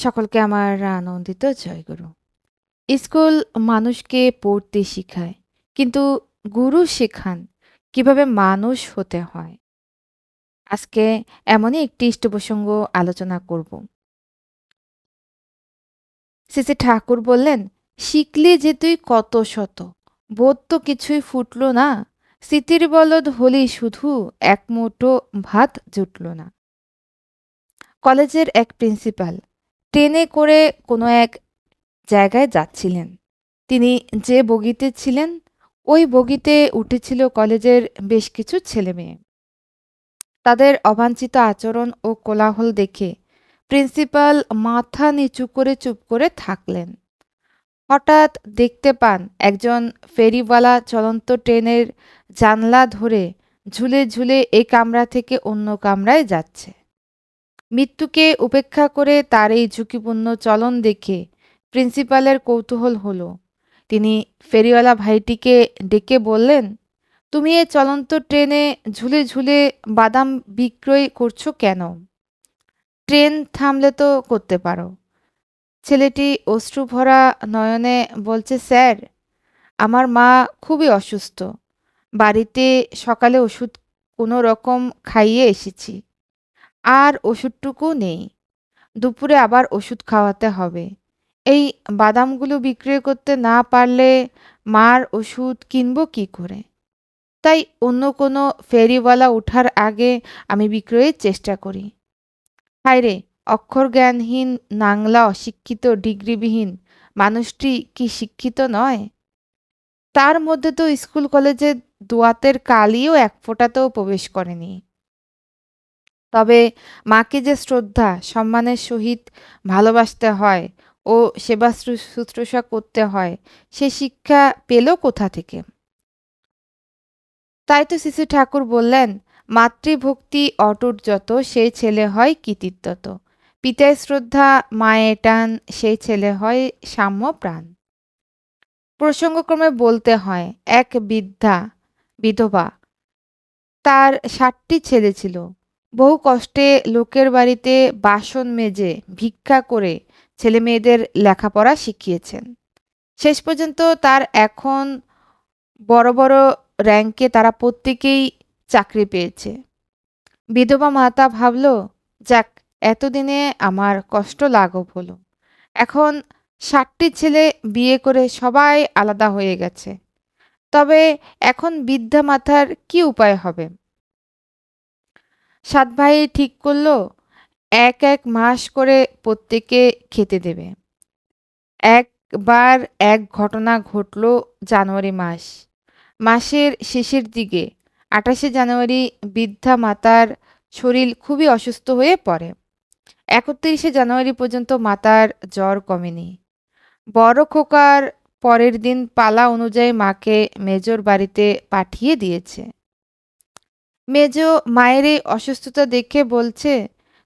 সকলকে আমার আনন্দিত জয়গুরু। স্কুল মানুষকে পড়তে শিখায়, কিন্তু গুরু শেখান কিভাবে মানুষ হতে হয়। আজকে এমনই একটি ইষ্ট প্রসঙ্গ আলোচনা করব। শ্রী ঠাকুর বললেন, শিখলে যে তুই কত শত, বোধ তো কিছুই ফুটল না। স্মৃতির বলদ হলি শুধু, এক মুঠো ভাত জুটল না। কলেজের এক প্রিন্সিপাল ট্রেনে করে কোনো এক জায়গায় যাচ্ছিলেন। তিনি যে বগিতে ছিলেন, ওই বগিতে উঠেছিল কলেজের বেশ কিছু ছেলেমেয়ে। তাদের অবাঞ্ছিত আচরণ ও কোলাহল দেখে প্রিন্সিপাল মাথা নিচু করে চুপ করে থাকলেন। হঠাৎ দেখতে পান একজন ফেরিওয়ালা চলন্ত ট্রেনের জানলা ধরে ঝুলে ঝুলে এই কামরা থেকে অন্য কামরায় যাচ্ছে। মৃত্যুকে উপেক্ষা করে তার এই ঝুঁকিপূর্ণ চলন দেখে প্রিন্সিপালের কৌতূহল হলো। তিনি ফেরিওয়ালা ভাইটিকে ডেকে বললেন, তুমি এ চলন্ত ট্রেনে ঝুলে ঝুলে বাদাম বিক্রয় করছো কেন? ট্রেন থামলে তো করতে পারো। ছেলেটি অশ্রুভরা নয়নে বলছে, স্যার, আমার মা খুবই অসুস্থ। বাড়িতে সকালে ওষুধ কোনো রকম খাইয়ে এসেছি, আর ওষুধটুকু নেই। দুপুরে আবার ওষুধ খাওয়াতে হবে। এই বাদামগুলো বিক্রয় করতে না পারলে মার ওষুধ কিনবো কী করে? তাই অন্য কোনো ফেরিওয়ালা ওঠার আগে আমি বিক্রয়ের চেষ্টা করি। হায়রে, অক্ষর জ্ঞানহীন, নাংলা, অশিক্ষিত, ডিগ্রিবিহীন মানুষটি কি শিক্ষিত নয়? তার মধ্যে তো স্কুল কলেজে দোয়াতের কালিও এক ফোঁটাতেও প্রবেশ করেনি। তবে মাকে যে শ্রদ্ধা সম্মানের সহিত ভালোবাসতে হয় ও সেবা শুশ্রূষা করতে হয়, সে শিক্ষা পেল কোথা থেকে? তাই তো শ্রী ঠাকুর বললেন, মাতৃভক্তি অটুট যত, সেই ছেলে হয় কৃতিত্বত। পিতায় শ্রদ্ধা, মায়ের টান, সেই ছেলে হয় সাম্য প্রাণ। প্রসঙ্গক্রমে বলতে হয়, এক বিধবা, তার 7টি ছেলে ছিল। বহু কষ্টে লোকের বাড়িতে বাসন মেজে ভিক্ষা করে ছেলে মেয়েদের লেখাপড়া শিখিয়েছেন। শেষ পর্যন্ত তার এখন বড় বড় র্যাঙ্কে তারা প্রত্যেকেই চাকরি পেয়েছে। বিধবা মাতা ভাবল, যাক, এতদিনে আমার কষ্ট লাঘব হলো। এখন 7টি ছেলে বিয়ে করে সবাই আলাদা হয়ে গেছে। তবে এখন বৃদ্ধা মাতার কি উপায় হবে? 7 ভাই ঠিক করল, এক এক মাস করে প্রত্যেকে খেতে দেবে। একবার এক ঘটনা ঘটল জানুয়ারি মাস। মাসের শেষের দিকে 28শে জানুয়ারি বৃদ্ধা মাতার শরীর খুবই অসুস্থ হয়ে পড়ে। 31শে জানুয়ারি পর্যন্ত মাতার জ্বর কমেনি। বড় খোকার পরের দিন পালা অনুযায়ী মাকে মেজোর বাড়িতে পাঠিয়ে দিয়েছে। মেজো মায়ের এই অসুস্থতা দেখে বলছে,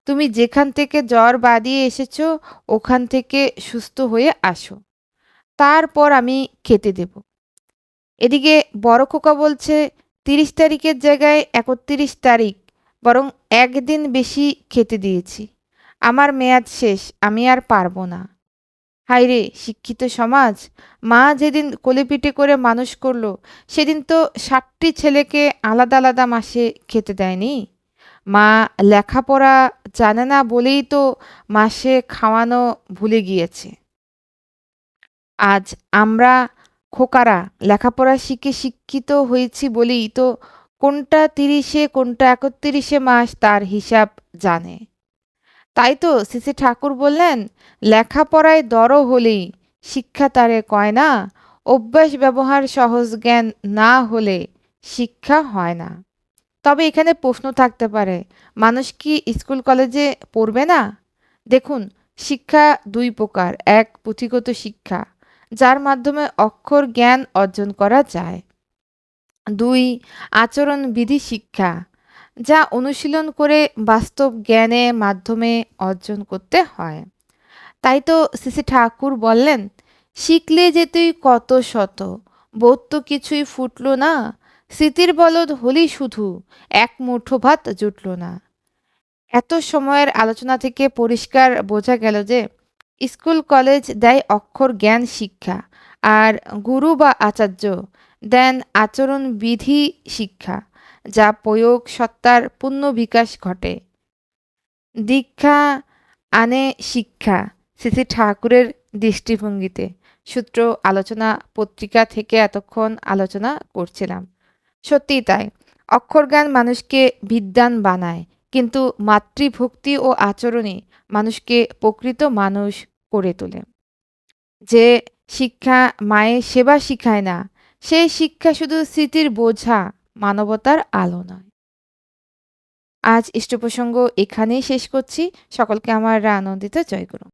তুমি যেখান থেকে জ্বর বাদিয়ে এসেছো ওখান থেকে সুস্থ হয়ে আসো, তারপর আমি খেতে দেব। এদিকে বড় খোকা বলছে, 30 তারিখের জায়গায় 31 তারিখ, বরং একদিন বেশি খেতে দিয়েছি। আমার মেয়াদ শেষ, আমি আর পারবো না। হায়রে শিক্ষিত সমাজ! মা যেদিন কোলেপিঠে করে মানুষ করলো, সেদিন তো 7টি ছেলেকে আলাদা আলাদা মাসে খেতে দেয়নি। মা লেখাপড়া জানে না বলেই তো মাসে খাওয়ানো ভুলে গিয়েছে। আজ আমরা খোকারা লেখাপড়া শিখে শিক্ষিত হয়েছি বলেই তো কোনটা 30-এ কোনটা 31-এ মাস তার হিসাব জানে। তাই তো শ্রী ঠাকুর বললেন, লেখাপড়ায় দরো হলেই শিক্ষা তারে কয় না, অভ্যাস ব্যবহার সহজ জ্ঞান না হলে শিক্ষা হয় না। তবে এখানে প্রশ্ন থাকতে পারে, মানুষ কি স্কুল কলেজে পড়বে না? দেখুন, শিক্ষা 2 প্রকার। এক, পুঁথিগত শিক্ষা, যার মাধ্যমে অক্ষর জ্ঞান অর্জন করা যায়। 2, আচরণবিধি শিক্ষা, যা অনুশীলন করে বাস্তব জ্ঞানের মাধ্যমে অর্জন করতে হয়। তাই তো শ্রী ঠাকুর বললেন, শিখলে যে তুই কত শত, বোধ তো কিছুই ফুটল না। স্মৃতির বলদ হলি শুধু, এক মুঠো ভাত জুটল না। এত সময়ের আলোচনা থেকে পরিষ্কার বোঝা গেল যে স্কুল কলেজ দেয় অক্ষর জ্ঞান শিক্ষা, আর গুরু বা আচার্য দেন আচরণ বিধি শিক্ষা, যা প্রয়োগ সত্তার পূর্ণ বিকাশ ঘটে। দীক্ষা আনে শিক্ষা, শ্রী ঠাকুরের দৃষ্টিভঙ্গিতে। সূত্র আলোচনা পত্রিকা থেকে এতক্ষণ আলোচনা করছিলাম। সত্যিই তাই, অক্ষরজ্ঞান মানুষকে বিদ্বান বানায়, কিন্তু মাতৃভক্তি ও আচরণই মানুষকে প্রকৃত মানুষ করে তোলে। যে শিক্ষা মায়ের সেবা শিখায় না, সেই শিক্ষা শুধু স্মৃতির বোঝা, মানবতার আলো নয়। আজ ইষ্ট প্রসঙ্গ এখানেই শেষ করছি। সকলকে আমার আনন্দিত জয়গুরু।